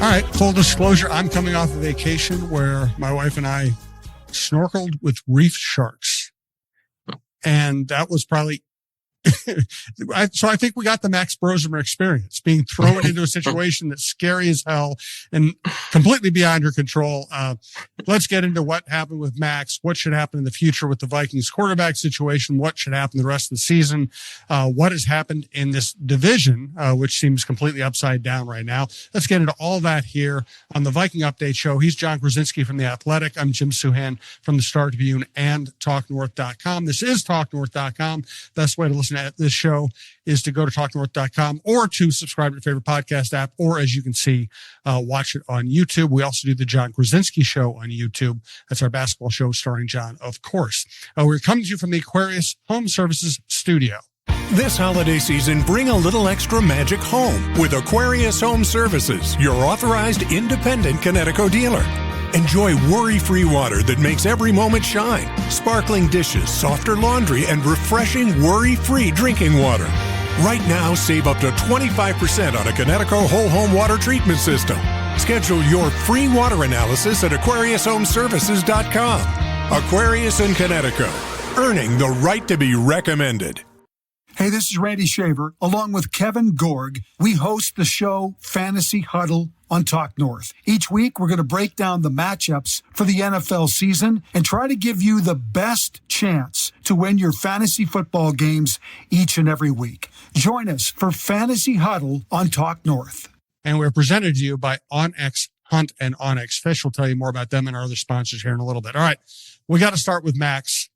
All right, full disclosure, I'm coming off a vacation where my wife and I snorkeled with reef sharks. And that was probably, so I think we got the Max Brosmer experience, being thrown into a situation that's scary as hell and completely beyond your control. Let's get into what happened with Max, what should happen in the future with the Vikings quarterback situation, what should happen the rest of the season, what has happened in this division, which seems completely upside down right now. Let's get into all that here on the Viking Update Show. He's John Krasinski from The Athletic. I'm Jim Suhan from the Star Tribune and TalkNorth.com. This is TalkNorth.com. Best way to listen to this show is to go to TalkNorth.com or to subscribe to your favorite podcast app, or as you can see, watch it on YouTube. We also do the John Krasinski Show on YouTube. That's our basketball show starring John, of course. We're coming to you from the Aquarius Home Services studio. This holiday season, bring a little extra magic home with Aquarius Home Services, your authorized independent Connecticut dealer. Enjoy worry-free water that makes every moment shine, sparkling dishes, softer laundry, and refreshing worry-free drinking water. Right now, save up to 25% on a Connecticut whole home water treatment system. Schedule your free water analysis at AquariusHomeservices.com. Aquarius in Connecticut, earning the right to be recommended. Hey, this is Randy Shaver. Along with Kevin Gorg, we host the show Fantasy Huddle on Talk North. Each week, we're going to break down the matchups for the NFL season and try to give you the best chance to win your fantasy football games each and every week. Join us for Fantasy Huddle on Talk North. And we're presented to you by Onyx Hunt and Onyx Fish. We'll tell you more about them and our other sponsors here in a little bit. All right, we got to start with Max.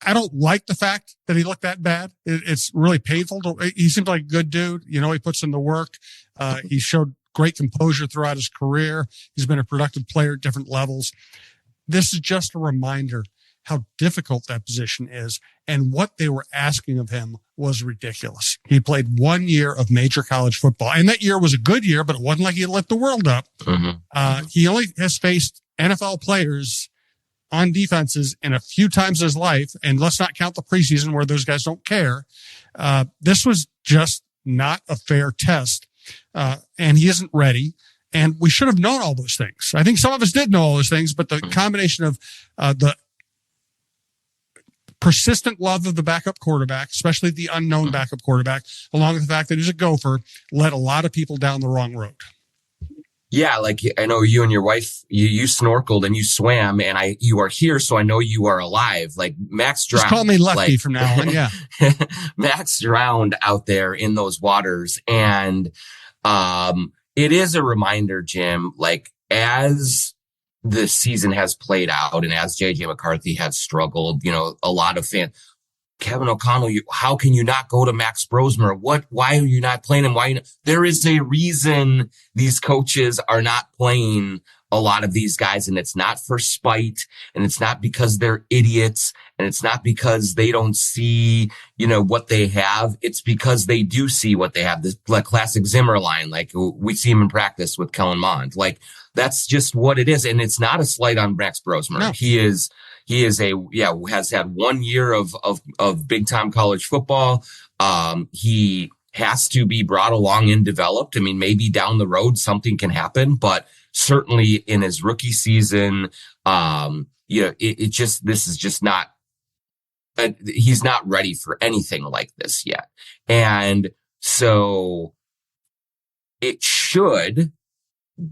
I don't like the fact that he looked that bad. It's really painful. He seems like a good dude. You know, he puts in the work. He showed great composure throughout his career. He's been a productive player at different levels. This is just a reminder how difficult that position is, and what they were asking of him was ridiculous. He played 1 year of major college football, and that year was a good year, but it wasn't like he lit the world up. He only has faced NFL players on defenses in a few times in his life. And let's not count the preseason where those guys don't care. This was just not a fair test. And he isn't ready. And we should have known all those things. I think some of us did know all those things, but the combination of, the persistent love of the backup quarterback, especially the unknown backup quarterback, along with the fact that he's a gopher, led a lot of people down the wrong road. Yeah, like I know you and your wife, you snorkeled and you swam, and you are here, so I know you are alive. Like Max drowned. Just call me Lefty from now on, yeah. Max drowned out there in those waters, and it is a reminder, Jim, like as the season has played out and as JJ McCarthy has struggled, you know, a lot of fans, Kevin O'Connell, how can you not go to Max Brosmer? Why are you not playing him? There is a reason these coaches are not playing a lot of these guys, and it's not for spite, and it's not because they're idiots, and it's not because they don't see, you know, what they have. It's because they do see what they have. This classic Zimmer line, like we see him in practice with Kellen Mond. Like that's just what it is. And it's not a slight on Max Brosmer. No. He has had 1 year of big time college football. He has to be brought along and developed. I mean, maybe down the road something can happen, but certainly in his rookie season, this is just not, he's not ready for anything like this yet. And so it should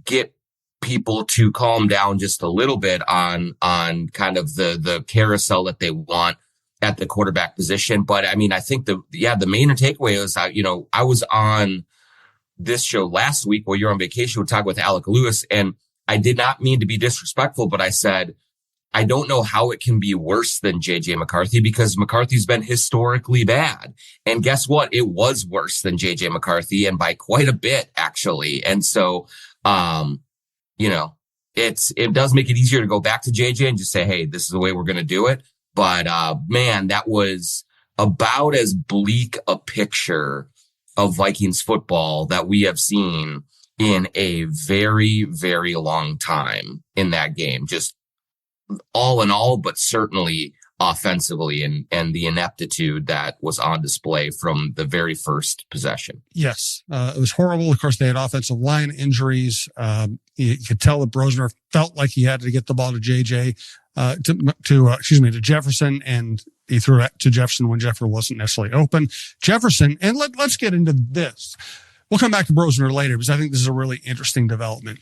get people to calm down just a little bit on kind of the carousel that they want at the quarterback position. But I mean, I think the main takeaway is, I was on this show last week while you're on vacation. We're talking with Alec Lewis, and I did not mean to be disrespectful, but I said, I don't know how it can be worse than JJ McCarthy, because McCarthy's been historically bad. And guess what? It was worse than JJ McCarthy, and by quite a bit, actually. And so, it does make it easier to go back to JJ and just say, hey, this is the way we're going to do it. But, man, that was about as bleak a picture of Vikings football that we have seen in a very, very long time in that game. Just all in all, but certainly offensively and the ineptitude that was on display from the very first possession. Yes. It was horrible. Of course, they had offensive line injuries. You could tell that Brosmer felt like he had to get the ball to to Jefferson, and he threw it to Jefferson when Jefferson wasn't necessarily open. Jefferson, and let's get into this. We'll come back to Brosmer later because I think this is a really interesting development.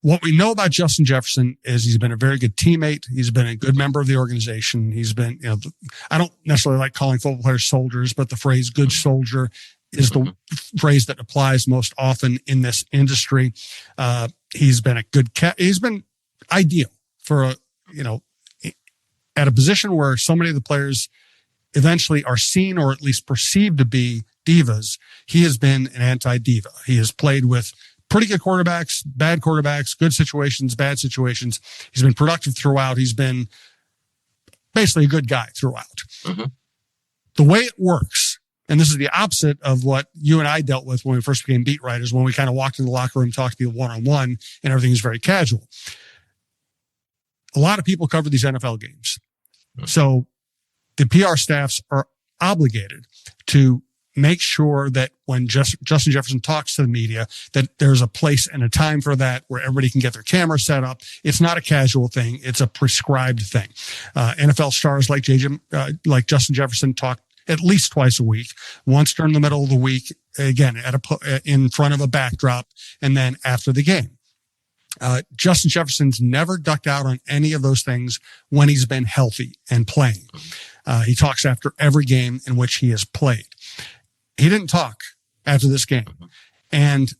What we know about Justin Jefferson is he's been a very good teammate. He's been a good member of the organization. He's been, I don't necessarily like calling football players soldiers, but the phrase good soldier is the phrase that applies most often in this industry. He's been a good he's been ideal for at a position where so many of the players eventually are seen or at least perceived to be divas. He has been an anti-diva. He has played with pretty good quarterbacks, bad quarterbacks, good situations, bad situations. He's been productive throughout. He's been basically a good guy throughout. Mm-hmm. The way it works, and this is the opposite of what you and I dealt with when we first became beat writers, when we kind of walked in the locker room, talked to people one-on-one, and everything is very casual. A lot of people cover these NFL games. Mm-hmm. So the PR staffs are obligated to make sure that when Justin Jefferson talks to the media, that there's a place and a time for that where everybody can get their camera set up. It's not a casual thing. It's a prescribed thing. NFL stars like like Justin Jefferson talk at least twice a week, once during the middle of the week, again, in front of a backdrop, and then after the game. Justin Jefferson's never ducked out on any of those things when he's been healthy and playing. He talks after every game in which he has played. He didn't talk after this game. And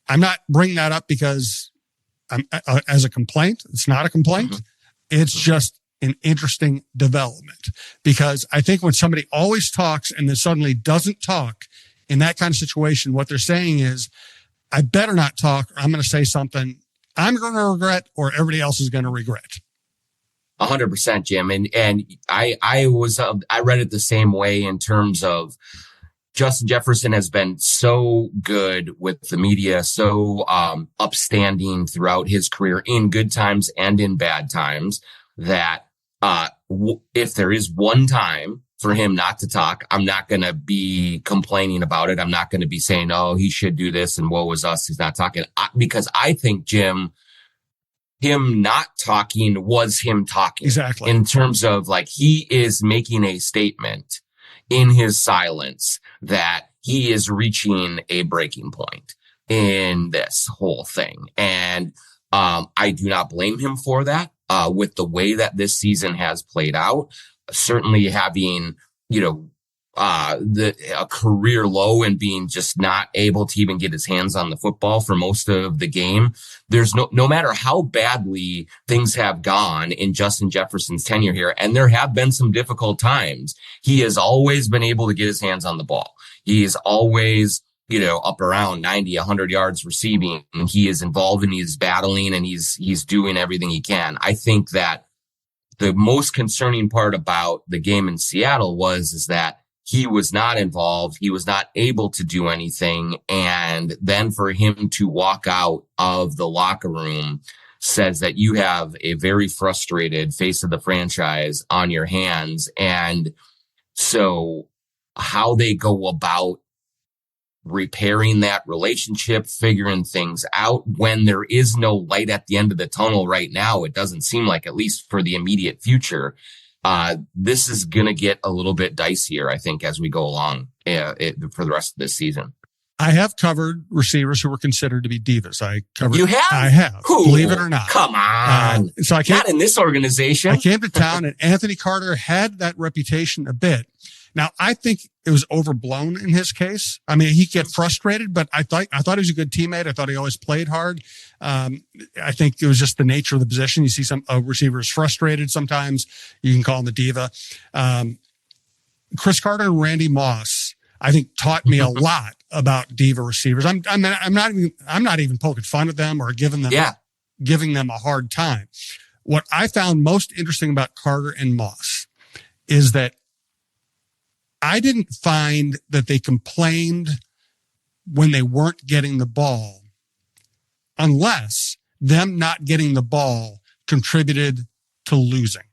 I'm not bringing that up because I'm as a complaint. It's not a complaint. It's just an interesting development, because I think when somebody always talks and then suddenly doesn't talk in that kind of situation, what they're saying is, I better not talk, or I'm going to say something I'm going to regret or everybody else is going to regret. 100%, Jim. And I read it the same way in terms of Justin Jefferson has been so good with the media, so upstanding throughout his career in good times and in bad times, that if there is one time for him not to talk, I'm not going to be complaining about it. I'm not going to be saying, oh, he should do this and woe is us, he's not talking. Because I think, Jim, him not talking was him talking. Exactly. In terms of, like, he is making a statement in his silence that he is reaching a breaking point in this whole thing. And I do not blame him for that, with the way that this season has played out. Certainly having, a career low and being just not able to even get his hands on the football for most of the game. There's no matter how badly things have gone in Justin Jefferson's tenure here, and there have been some difficult times, he has always been able to get his hands on the ball. He is always, up around 90, 100 yards receiving, and he is involved and he's battling and he's doing everything he can. I think that the most concerning part about the game in Seattle is that he was not involved. He was not able to do anything. And then for him to walk out of the locker room says that you have a very frustrated face of the franchise on your hands. And so how they go about repairing that relationship, figuring things out when there is no light at the end of the tunnel right now, it doesn't seem like, at least for the immediate future, this is going to get a little bit dicier, I think, as we go along for the rest of this season. I have covered receivers who were considered to be divas. You have? I have. Who? Believe it or not. Come on. So not in this organization. I came to town and Anthony Carter had that reputation a bit. Now, I think it was overblown in his case. I mean, he get frustrated, but I thought he was a good teammate. I thought he always played hard. I think it was just the nature of the position. You see some receivers frustrated sometimes. You can call him the diva. Chris Carter and Randy Moss, I think, taught me a lot about diva receivers. I'm not even poking fun at them or giving them a hard time. What I found most interesting about Carter and Moss is that I didn't find that they complained when they weren't getting the ball, unless them not getting the ball contributed to losing.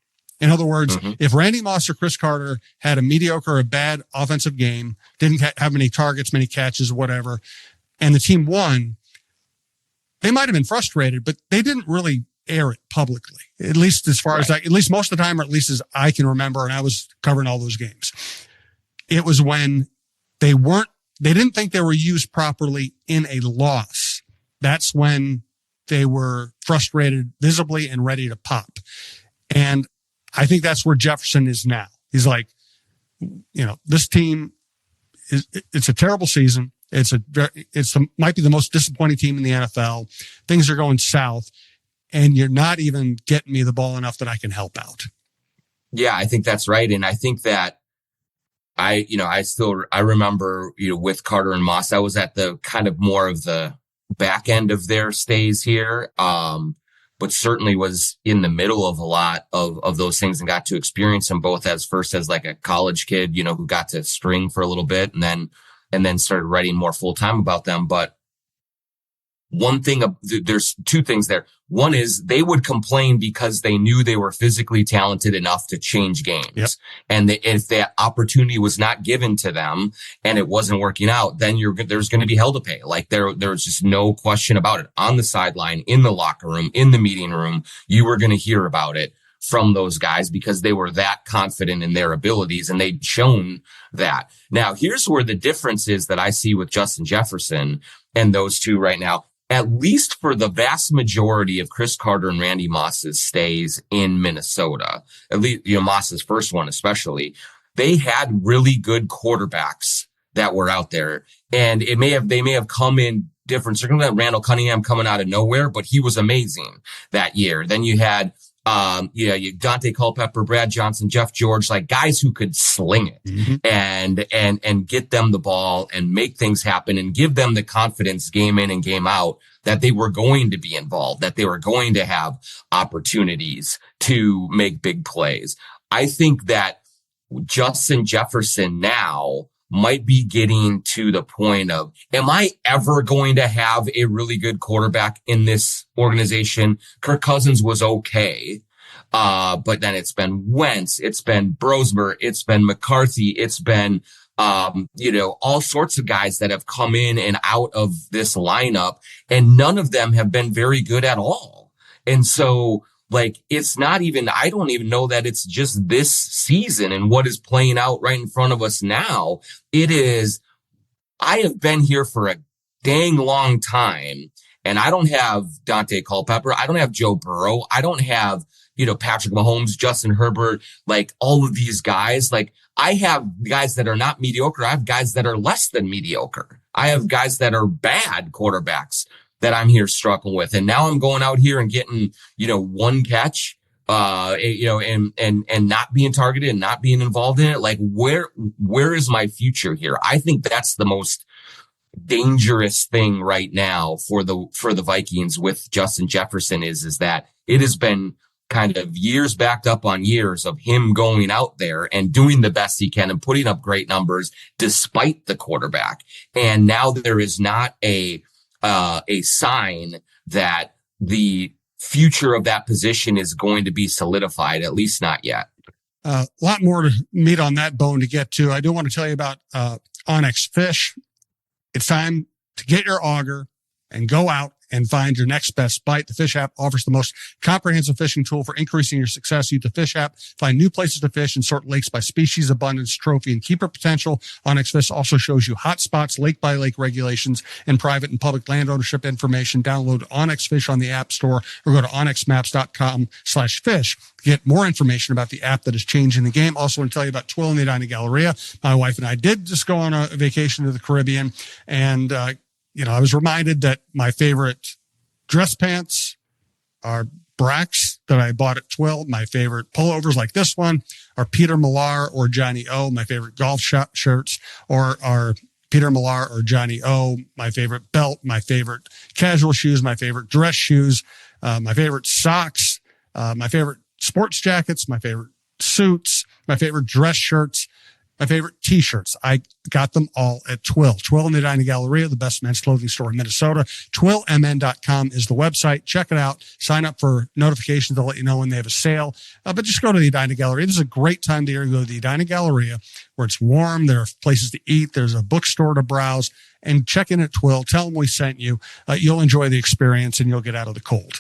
In other words, if Randy Moss or Chris Carter had a mediocre or a bad offensive game, didn't have many targets, many catches, whatever, and the team won, they might have been frustrated, but they didn't really air it publicly, at least as far as at least most of the time, or at least as I can remember. And I was covering all those games. It was when they didn't think they were used properly in a loss. That's when they were frustrated visibly and ready to pop. And I think that's where Jefferson is now. He's like, this team it's a terrible season. Might be the most disappointing team in the NFL. Things are going south, and you're not even getting me the ball enough that I can help out. Yeah, I think that's right. And I think that I remember, with Carter and Moss, I was at the kind of more of the back end of their stays here. But certainly was in the middle of a lot of those things and got to experience them both as like a college kid, who got to string for a little bit and then started writing more full time about them. But there's two things there. One is they would complain because they knew they were physically talented enough to change games. Yep. And if that opportunity was not given to them and it wasn't working out, then there's going to be hell to pay. Like there's just no question about it. On the sideline, in the locker room, in the meeting room, you were going to hear about it from those guys because they were that confident in their abilities and they'd shown that. Now, here's where the difference is that I see with Justin Jefferson and those two right now. At least for the vast majority of Chris Carter and Randy Moss's stays in Minnesota, at least, Moss's first one especially, they had really good quarterbacks that were out there. And they may have come in different circumstances. Randall Cunningham coming out of nowhere, but he was amazing that year. Then you had, you Dante Culpepper, Brad Johnson, Jeff George, like guys who could sling it and get them the ball and make things happen and give them the confidence game in and game out that they were going to be involved, that they were going to have opportunities to make big plays. I think that Justin Jefferson now might be getting to the point of, am I ever going to have a really good quarterback in this organization? Kirk Cousins was okay. But then it's been Wentz, it's been Brosmer, it's been McCarthy, it's been, all sorts of guys that have come in and out of this lineup, and none of them have been very good at all. And so, it's not even, I don't even know that it's just this season and what is playing out right in front of us now. It is, I have been here for a dang long time, and I don't have Dante Culpepper. I don't have Joe Burrow. I don't have, Patrick Mahomes, Justin Herbert, all of these guys. I have guys that are not mediocre. I have guys that are less than mediocre. I have guys that are bad quarterbacks that I'm here struggling with. And now I'm going out here and getting, one catch, and not being targeted and not being involved in it. Where is my future here? I think that's the most dangerous thing right now for the Vikings with Justin Jefferson is that it has been kind of years backed up on years of him going out there and doing the best he can and putting up great numbers despite the quarterback. And now there is not a sign that the future of that position is going to be solidified, at least not yet. A lot more meat on that bone to get to. I do want to tell you about Onyx Fish. It's time to get your auger and go out and find your next best bite. The Fish app offers the most comprehensive fishing tool for increasing your success. Use the Fish app, find new places to fish, and sort lakes by species, abundance, trophy, and keeper potential. Onyx Fish also shows you hot spots, lake by lake regulations, and private and public land ownership information. Download Onyx Fish on the App Store or go to onyxmaps.com/fish to get more information about the app that is changing the game. Also want to tell you about Twill and the Edina Galleria. My wife and I did just go on a vacation to the Caribbean, and I was reminded that my favorite dress pants are Brax that I bought at Twill. My favorite pullovers like this one are Peter Millar or Johnny O. My favorite golf shirts are Peter Millar or Johnny O. My favorite belt, my favorite casual shoes, my favorite dress shoes, my favorite socks, my favorite sports jackets, my favorite suits, my favorite dress shirts. my favorite t-shirts. I got them all at Twill. Twill in the Edina Galleria, the best men's clothing store in Minnesota. TwillMN.com is the website. Check it out. Sign up for notifications. They'll let you know when they have a sale. But just go to the Edina Galleria. This is a great time of the year to go to the Edina Galleria where it's warm. There are places to eat. There's a bookstore to browse. And check in at Twill. Tell them we sent you. You'll enjoy the experience and you'll get out of the cold.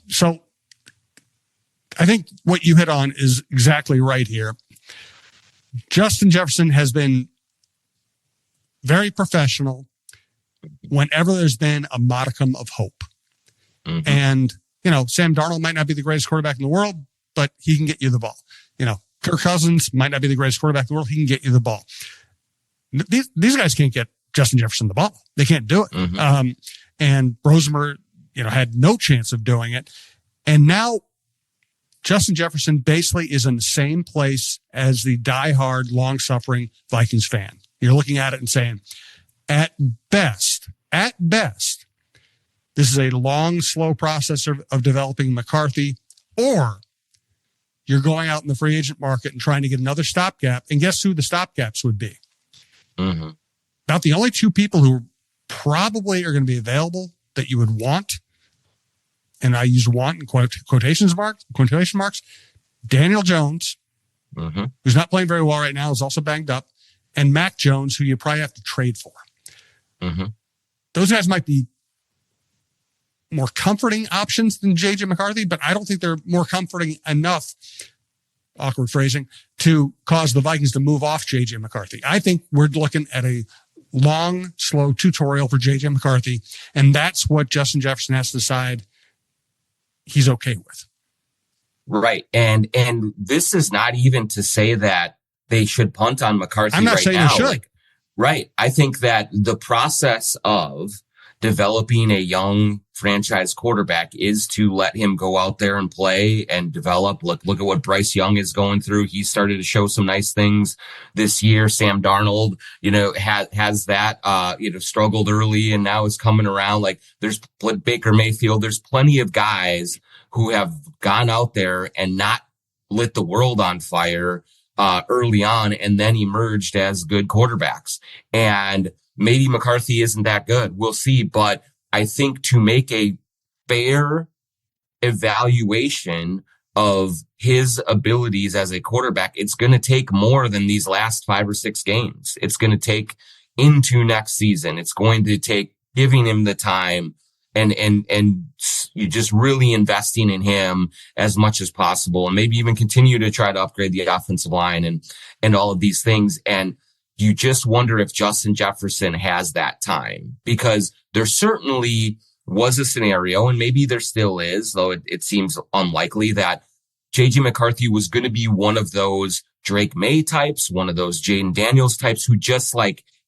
So I think what you hit on is exactly right here. Justin Jefferson has been very professional whenever there's been a modicum of hope. Mm-hmm. And, Sam Darnold might not be the greatest quarterback in the world, but he can get you the ball. Kirk Cousins might not be the greatest quarterback in the world. He can get you the ball. These guys can't get Justin Jefferson the ball. They can't do it. Mm-hmm. And Brosmer, had no chance of doing it. And now Justin Jefferson basically is in the same place as the diehard, long-suffering Vikings fan. You're looking at it and saying, at best, this is a long, slow process of developing McCarthy, or you're going out in the free agent market and trying to get another stopgap. And guess who the stopgaps would be? Mm-hmm. About the only two people who probably are going to be available that you would want, and I use want in quotation marks, Daniel Jones, mm-hmm. who's not playing very well right now, is also banged up, and Mac Jones, who you probably have to trade for. Mm-hmm. Those guys might be more comforting options than J.J. McCarthy, but I don't think they're more comforting enough, awkward phrasing, to cause the Vikings to move off J.J. McCarthy. I think we're looking at a long, slow tutorial for J.J. McCarthy, and that's what Justin Jefferson has to decide he's okay with. Right. And this is not even to say that they should punt on McCarthy right now. I'm not saying they should. Right. I think that the process of developing a young franchise quarterback is to let him go out there and play and develop. Look at what Bryce Young is going through. He started to show some nice things this year. Sam Darnold, has that, struggled early and now is coming around. Like there's Baker Mayfield. There's plenty of guys who have gone out there and not lit the world on fire, early on and then emerged as good quarterbacks. And maybe McCarthy isn't that good. We'll see. But I think to make a fair evaluation of his abilities as a quarterback, it's going to take more than these last 5 or 6 games. It's going to take into next season. It's going to take giving him the time and you just really investing in him as much as possible, and maybe even continue to try to upgrade the offensive line and all of these things. And you just wonder if Justin Jefferson has that time, because there certainly was a scenario, and maybe there still is, though it seems unlikely, that J.J. McCarthy was going to be one of those Drake May types, one of those Jaden Daniels types who just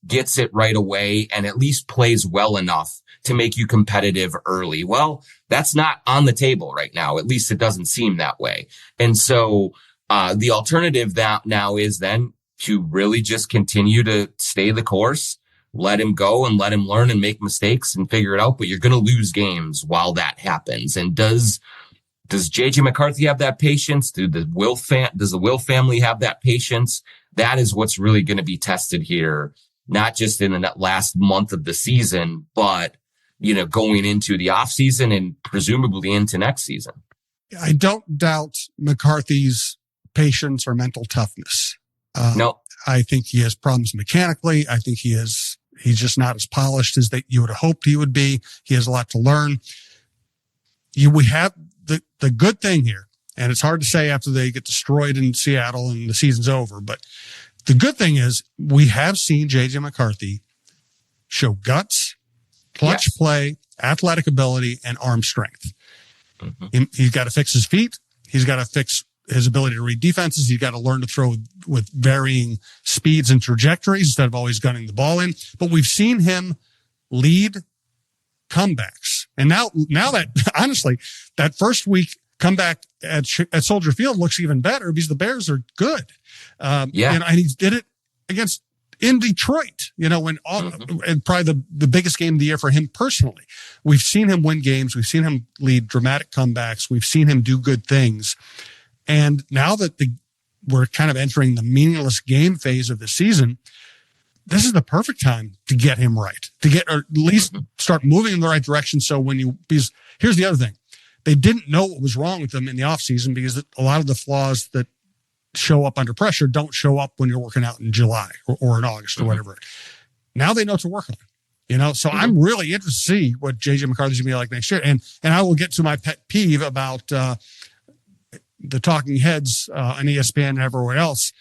gets it right away and at least plays well enough to make you competitive early. Well, that's not on the table right now. At least it doesn't seem that way. And so the alternative that now is then to really just continue to stay the course, let him go and let him learn and make mistakes and figure it out. But you're going to lose games while that happens. And does J.J. McCarthy have that patience? Does the Will family have that patience? That is what's really going to be tested here, not just in the last month of the season, but going into the offseason and presumably into next season. I don't doubt McCarthy's patience or mental toughness. No, I think he has problems mechanically. I think he's just not as polished as that you would have hoped he would be. He has a lot to learn. We have the good thing here, and it's hard to say after they get destroyed in Seattle and the season's over, but the good thing is we have seen J.J. McCarthy show guts, clutch play, athletic ability, and arm strength. Mm-hmm. He's got to fix his feet. He's got to fix his ability to read defenses. He's got to learn to throw with varying speeds and trajectories instead of always gunning the ball in. But we've seen him lead comebacks. And now that, honestly, that first week comeback at Soldier Field looks even better because the Bears are good. And he did it in Detroit, when and probably the biggest game of the year for him personally. We've seen him win games. We've seen him lead dramatic comebacks. We've seen him do good things. And now that we're kind of entering the meaningless game phase of the season. This is the perfect time to get him right, to get, or at least start moving in the right direction. So because here's the other thing. They didn't know what was wrong with them in the offseason because a lot of the flaws that show up under pressure don't show up when you're working out in July or in August or whatever. Now they know what to work on, so I'm really interested to see what JJ McCarthy's going to be like next year. And I will get to my pet peeve about the talking heads on ESPN and everywhere else.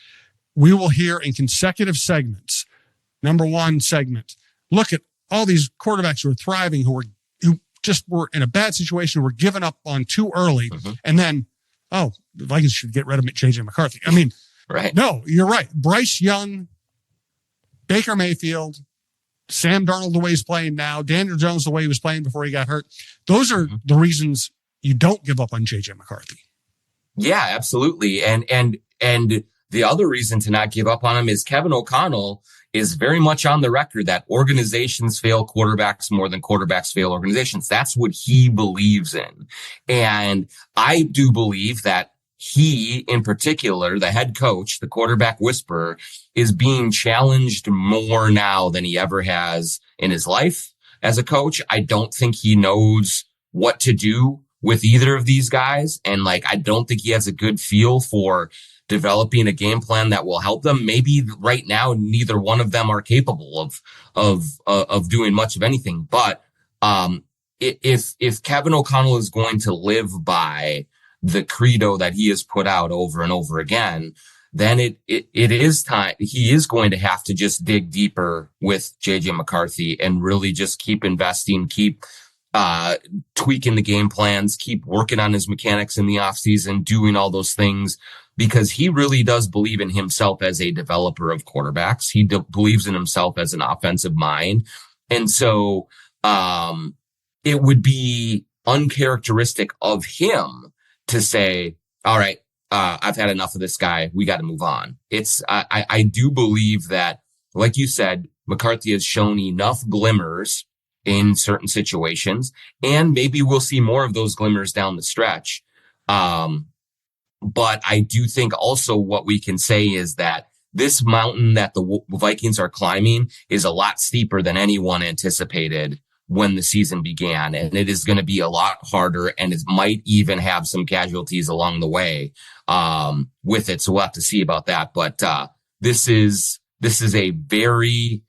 We will hear in consecutive segments. Number one segment, look at all these quarterbacks who are thriving, who just were in a bad situation, were given up on too early. And then, the Vikings should get rid of JJ McCarthy. I mean, right. No, you're right. Bryce Young, Baker Mayfield, Sam Darnold, the way he's playing now, Daniel Jones, the way he was playing before he got hurt. Those are the reasons you don't give up on JJ McCarthy. Yeah, absolutely. And the other reason to not give up on him is Kevin O'Connell is very much on the record that organizations fail quarterbacks more than quarterbacks fail organizations. That's what he believes in. And I do believe that he, in particular, the head coach, the quarterback whisperer, is being challenged more now than he ever has in his life as a coach. I don't think he knows what to do with either of these guys. And I don't think he has a good feel for developing a game plan that will help them. Maybe right now, neither one of them are capable of doing much of anything. But, if Kevin O'Connell is going to live by the credo that he has put out over and over again, then it is time. He is going to have to just dig deeper with JJ McCarthy and really just keep investing, keep tweaking the game plans, keep working on his mechanics in the offseason, doing all those things, because he really does believe in himself as a developer of quarterbacks. He believes in himself as an offensive mind. And so it would be uncharacteristic of him to say, all right, I've had enough of this guy. We got to move on. I do believe that, like you said, McCarthy has shown enough glimmers in certain situations, and maybe we'll see more of those glimmers down the stretch. But I do think also what we can say is that this mountain that the Vikings are climbing is a lot steeper than anyone anticipated when the season began. And it is going to be a lot harder, and it might even have some casualties along the way, with it. So we'll have to see about that. But, this is a very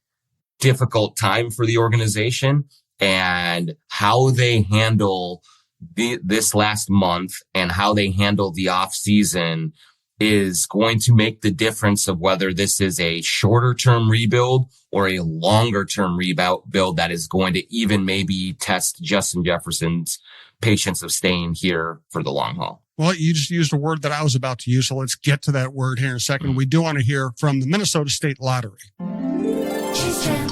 difficult time for the organization, and how they handle this last month and how they handle the off season is going to make the difference of whether this is a shorter term rebuild or a longer term rebuild that is going to even maybe test Justin Jefferson's patience of staying here for the long haul. Well, you just used a word that I was about to use, so let's get to that word here in a second. We do want to hear from the Minnesota State Lottery. She's Jen,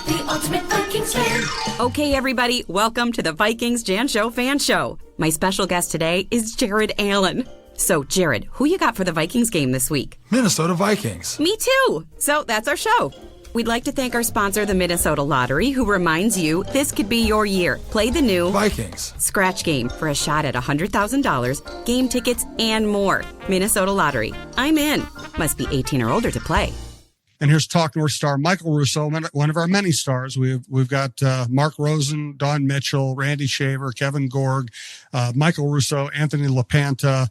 the ultimate Vikings fan. Okay, everybody, welcome to the Vikings Jan Show Fan Show. My special guest today is Jared Allen. So, Jared, who you got for the Vikings game this week? Minnesota Vikings. Me too. So that's our show. We'd like to thank our sponsor, the Minnesota Lottery, who reminds you this could be your year. Play the new Vikings Scratch Game for a shot at $100,000, game tickets, and more. Minnesota Lottery. I'm in. Must be 18 or older to play. And here's Talk North star Michael Russo, one of our many stars. We've got Mark Rosen, Don Mitchell, Randy Shaver, Kevin Gorg, Michael Russo, Anthony LaPanta,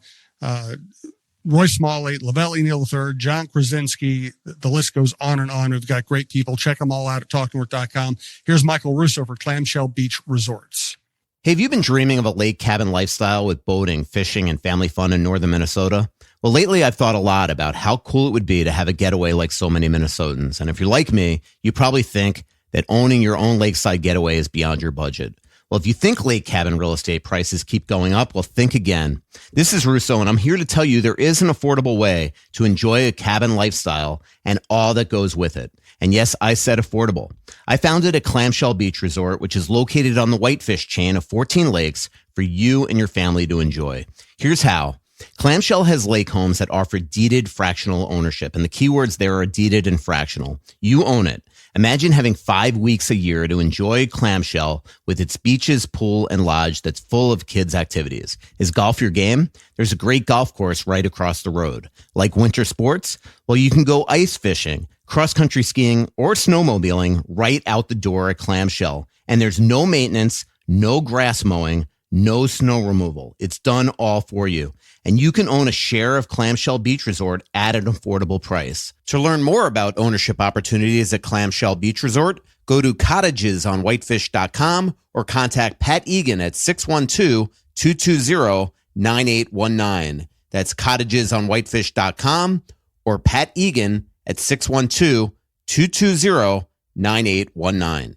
Roy Smalley, Lavelle Neal III, John Krasinski. The list goes on and on. We've got great people. Check them all out at talknorth.com. Here's Michael Russo for Clamshell Beach Resorts. Hey, have you been dreaming of a lake cabin lifestyle with boating, fishing, and family fun in northern Minnesota? Well, lately I've thought a lot about how cool it would be to have a getaway like so many Minnesotans. And if you're like me, you probably think that owning your own lakeside getaway is beyond your budget. Well, if you think lake cabin real estate prices keep going up, well, think again. This is Russo, and I'm here to tell you there is an affordable way to enjoy a cabin lifestyle and all that goes with it. And yes, I said affordable. I founded a Clamshell Beach Resort, which is located on the Whitefish chain of 14 lakes for you and your family to enjoy. Here's how. Clamshell has lake homes that offer deeded fractional ownership, and the keywords there are deeded and fractional. You own it. Imagine having 5 weeks a year to enjoy Clamshell with its beaches, pool, and lodge that's full of kids' activities. Is golf your game? There's a great golf course right across the road. Like winter sports? Well, you can go ice fishing, cross-country skiing, or snowmobiling right out the door at Clamshell. And there's no maintenance, no grass mowing, no snow removal. It's done all for you. And you can own a share of Clamshell Beach Resort at an affordable price. To learn more about ownership opportunities at Clamshell Beach Resort, go to cottagesonwhitefish.com or contact Pat Egan at 612-220-9819. That's cottagesonwhitefish.com or Pat Egan at 612-220-9819.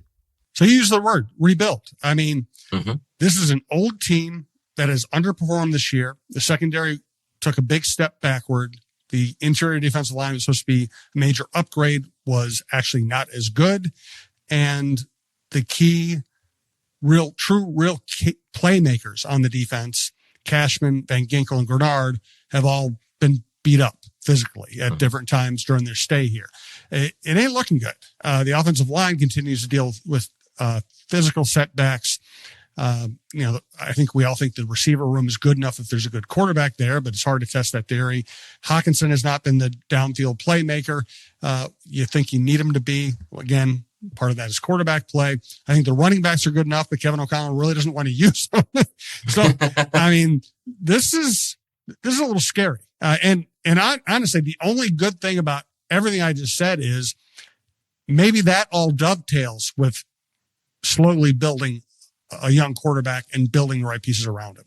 So you use the word rebuild. I mean, This is an old team that has underperformed this year. The secondary took a big step backward. The interior defensive line was supposed to be a major upgrade, was actually not as good. And the key, real playmakers on the defense, Cashman, Van Ginkel, and Grenard, have all been beat up physically at different times during their stay here. It ain't looking good. The offensive line continues to deal with physical setbacks. I think we all think the receiver room is good enough if there's a good quarterback there, but it's hard to test that theory. Hawkinson has not been the downfield playmaker. You think you need him to be. Again, part of that is quarterback play. I think the running backs are good enough, but Kevin O'Connell really doesn't want to use them. So, I mean, this is a little scary. And honestly, the only good thing about everything I just said is maybe that all dovetails with slowly building a young quarterback and building the right pieces around him.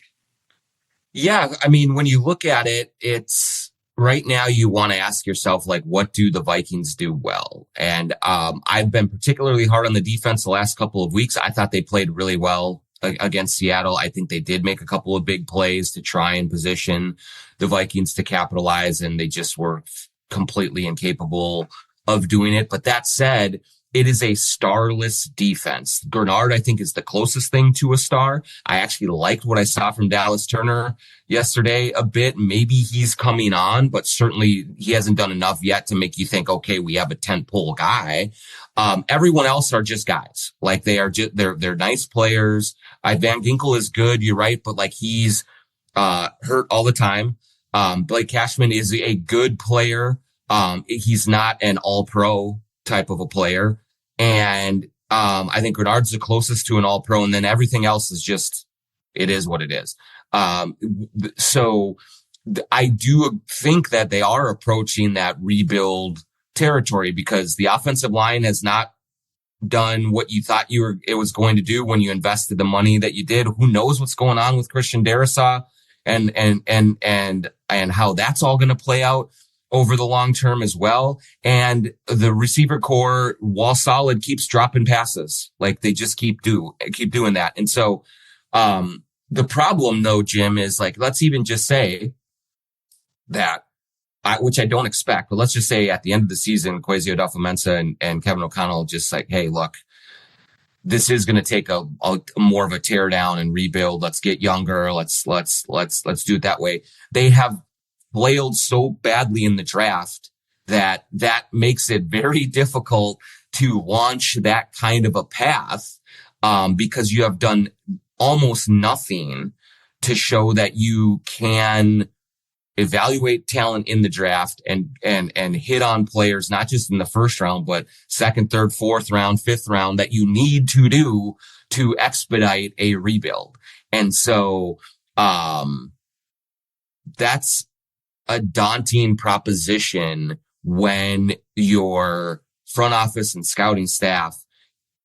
Yeah. I mean, when you look at it, it's right now you want to ask yourself, like, what do the Vikings do well? And I've been particularly hard on the defense the last couple of weeks. I thought they played really well against Seattle. I think they did make a couple of big plays to try and position the Vikings to capitalize, and they just were completely incapable of doing it. But that said, it is a starless defense. Grenard, I think, is the closest thing to a star. I actually liked what I saw from Dallas Turner yesterday a bit. Maybe he's coming on, but certainly he hasn't done enough yet to make you think, okay, we have a tentpole guy. Everyone else are just guys. Like they're nice players. Van Ginkel is good. You're right. But like he's, hurt all the time. Blake Cashman is a good player. He's not an all-pro type of a player. And I think Grenard's the closest to an all-pro, and then everything else is just, it is what it is. So I do think that they are approaching that rebuild territory because the offensive line has not done what you thought it was going to do when you invested the money that you did. Who knows what's going on with Christian Darrisaw and how that's all going to play out over the long term as well. And the receiver core, while solid, keeps dropping passes. Like they just keep doing that. And so, the problem though, Jim, is like, let's even just say that, which I don't expect, but let's just say at the end of the season, Kwesi Adofo-Mensah and Kevin O'Connell just like, hey, look, this is going to take a more of a tear down and rebuild. Let's get younger. Let's do it that way. They have flailed so badly in the draft that makes it very difficult to launch that kind of a path, because you have done almost nothing to show that you can evaluate talent in the draft and hit on players, not just in the first round, but second, third, fourth round, fifth round that you need to do to expedite a rebuild. And so, that's a daunting proposition when your front office and scouting staff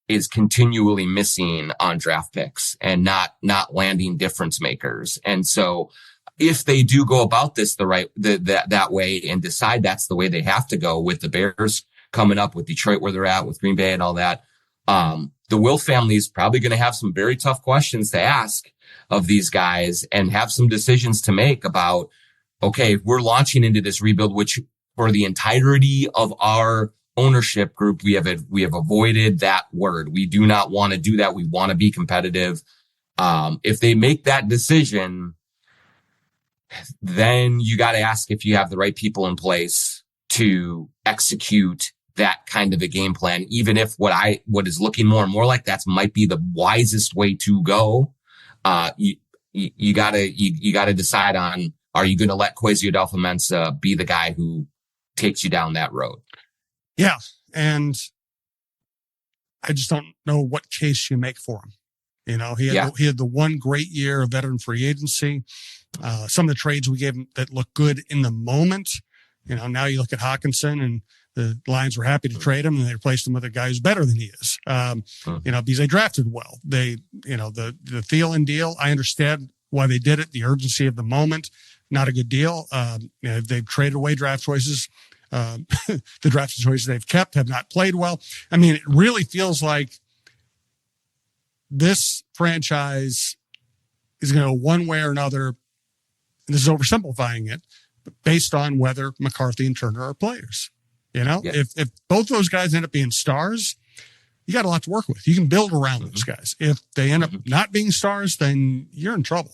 is continually missing on draft picks and not landing difference makers. And so if they do go about this that way and decide that's the way they have to go, with the Bears coming up, with Detroit where they're at, with Green Bay and all that, the Will family is probably going to have some very tough questions to ask of these guys and have some decisions to make about, okay, we're launching into this rebuild, which for the entirety of our ownership group, we have avoided that word. We do not want to do that. We want to be competitive. If they make that decision, then you got to ask if you have the right people in place to execute that kind of a game plan, even if what is looking more and more like that might be the wisest way to go. You gotta decide on, are you going to let Kwesi Adolfo-Mensah be the guy who takes you down that road? Yeah. And I just don't know what case you make for him. You know, he had the one great year of veteran free agency. Some of the trades we gave him that looked good in the moment. You know, now you look at Hawkinson, and the Lions were happy to trade him, and they replaced him with a guy who's better than he is. You know, because they drafted well. They, you know, the Thielen deal, I understand why they did it. The urgency of the moment, not a good deal. You know, they've traded away draft choices. The draft choices they've kept have not played well. I mean, it really feels like this franchise is going to go one way or another. And this is oversimplifying it, but based on whether McCarthy and Turner are players. You know, if both those guys end up being stars, you got a lot to work with. You can build around those guys. If they end up not being stars, then you're in trouble.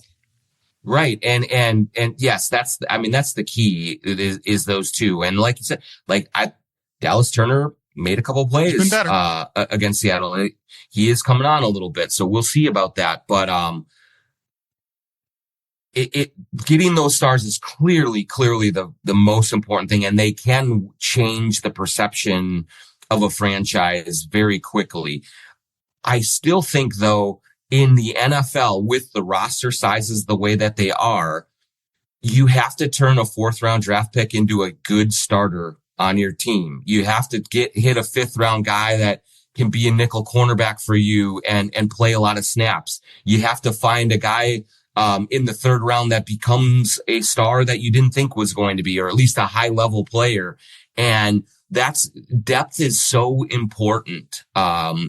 Right. And yes, that's the key is those two. And like you said, Dallas Turner made a couple plays, against Seattle. He is coming on a little bit. So we'll see about that. But, getting those stars is clearly the most important thing. And they can change the perception of a franchise very quickly. I still think, though, in the NFL, with the roster sizes the way that they are, you have to turn a 4th round draft pick into a good starter on your team. You have to hit a 5th round guy that can be a nickel cornerback for you and play a lot of snaps. You have to find a guy in the 3rd round that becomes a star that you didn't think was going to be, or at least a high level player. And depth is so important,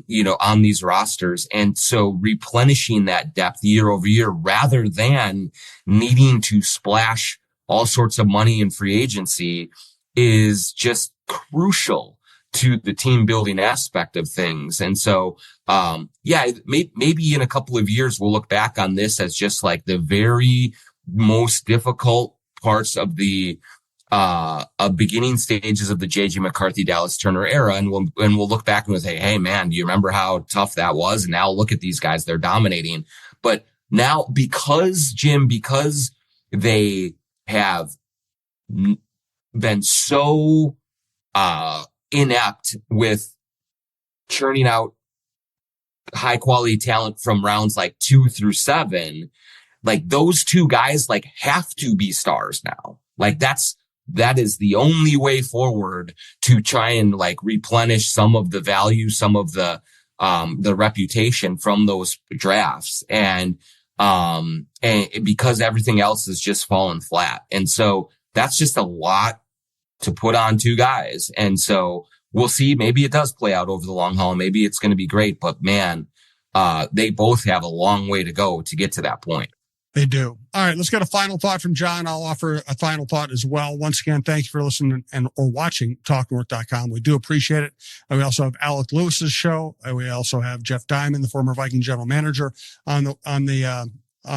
you know, on these rosters. And so replenishing that depth year over year, rather than needing to splash all sorts of money in free agency, is just crucial to the team building aspect of things. And so, maybe in a couple of years, we'll look back on this as just like the very most difficult parts of the beginning stages of the JJ McCarthy, Dallas Turner era. And we'll look back and we'll say, hey man, do you remember how tough that was? And now look at these guys, they're dominating. But now because they have been so, inept with churning out high quality talent from rounds like 2 through 7, like those two guys like have to be stars now. Like that is the only way forward to try and like replenish some of the value, some of the reputation from those drafts. And because everything else has just fallen flat. And so that's just a lot to put on 2 guys. And so we'll see. Maybe it does play out over the long haul. Maybe it's going to be great, but man, they both have a long way to go to get to that point. They do. All right, let's get a final thought from John. I'll offer a final thought as well. Once again, thank you for listening or watching TalkNorth.com. We do appreciate it. We also have Alec Lewis's show. We also have Jeff Diamond, the former Viking general manager, on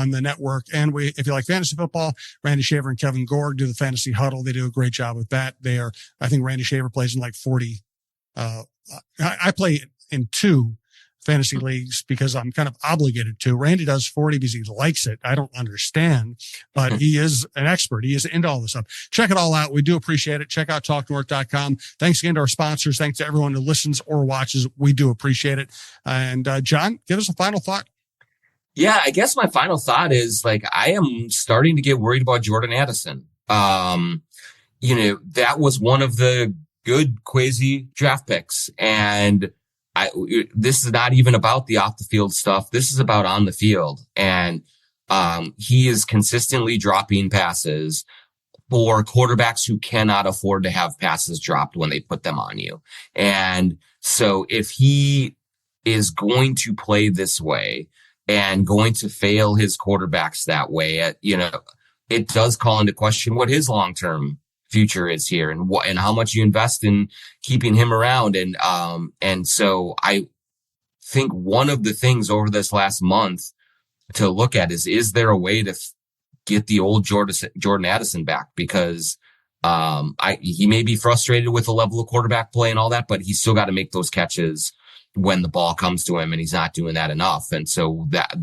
the network. And if you like fantasy football, Randy Shaver and Kevin Gorg do the Fantasy Huddle. They do a great job with that. I think Randy Shaver plays in like 40. I play in 2 fantasy leagues because I'm kind of obligated to. Randy does 40 because he likes it. I don't understand, but he is an expert. He is into all this stuff. Check it all out. We do appreciate it. Check out TalkNorth.com. Thanks again to our sponsors. Thanks to everyone who listens or watches. We do appreciate it. And John, give us a final thought. Yeah, I guess my final thought is like, I am starting to get worried about Jordan Addison. You know, that was one of the good Kwesi draft picks. And this is not even about the off the field stuff. This is about on the field. And, he is consistently dropping passes for quarterbacks who cannot afford to have passes dropped when they put them on you. And so if he is going to play this way and going to fail his quarterbacks that way, you know, it does call into question what his long-term future is here and how much you invest in keeping him around. And so I think one of the things over this last month to look at is there a way to get the old Jordan Addison back? Because He may be frustrated with the level of quarterback play and all that, but he's still got to make those catches when the ball comes to him, and he's not doing that enough. And so that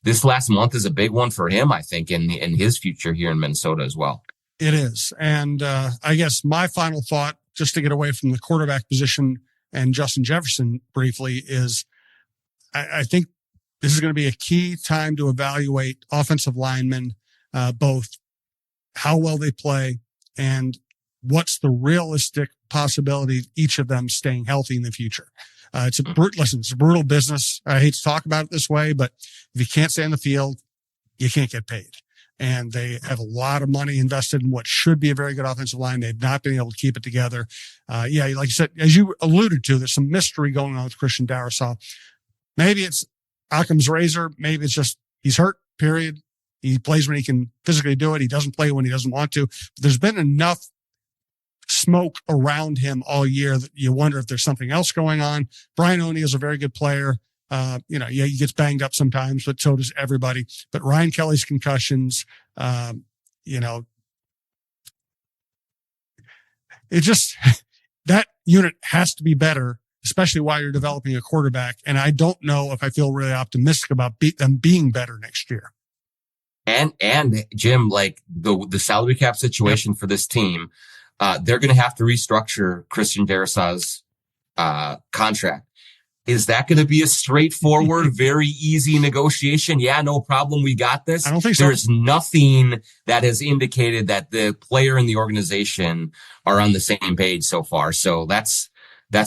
this last month is a big one for him, I think, in his future here in Minnesota as well. It is. And I guess my final thought, just to get away from the quarterback position and Justin Jefferson briefly, is I think this is going to be a key time to evaluate offensive linemen, both how well they play and what's the realistic possibility of each of them staying healthy in the future. It's a brutal business. I hate to talk about it this way, but if you can't stay on the field, you can't get paid. And they have a lot of money invested in what should be a very good offensive line. They've not been able to keep it together. Like you said, as you alluded to, there's some mystery going on with Christian Darrisaw. Maybe it's Occam's razor. Maybe it's just he's hurt, period. He plays when he can physically do it. He doesn't play when he doesn't want to. But there's been enough smoke around him all year that you wonder if there's something else going on. Brian O'Neill is a very good player. He gets banged up sometimes, but so does everybody. But Ryan Kelly's concussions, it just, that unit has to be better, especially while you're developing a quarterback. And I don't know if I feel really optimistic about them being better next year. And Jim, like the salary cap situation for this team, they're going to have to restructure Christian Darrisaw's contract. Is that going to be a straightforward, very easy negotiation? Yeah, no problem. We got this. I don't think so. There's nothing that has indicated that the player and the organization are on the same page so far. So that's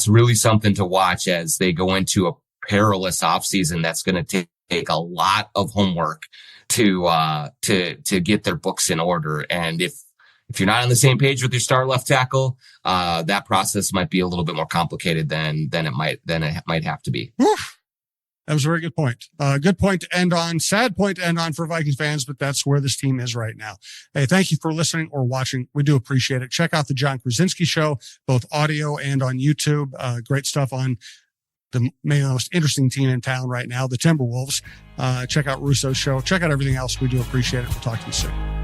really something to watch as they go into a perilous offseason. That's going to take a lot of homework to get their books in order. And if you're not on the same page with your star left tackle, that process might be a little bit more complicated than it might have to be. Oof. That was a very good point. Good point to end on. Sad point to end on for Vikings fans, but that's where this team is right now. Hey, thank you for listening or watching. We do appreciate it. Check out the John Krasinski Show, both audio and on YouTube. Great stuff on maybe the most interesting team in town right now, the Timberwolves. Check out Russo's show. Check out everything else. We do appreciate it. We'll talk to you soon.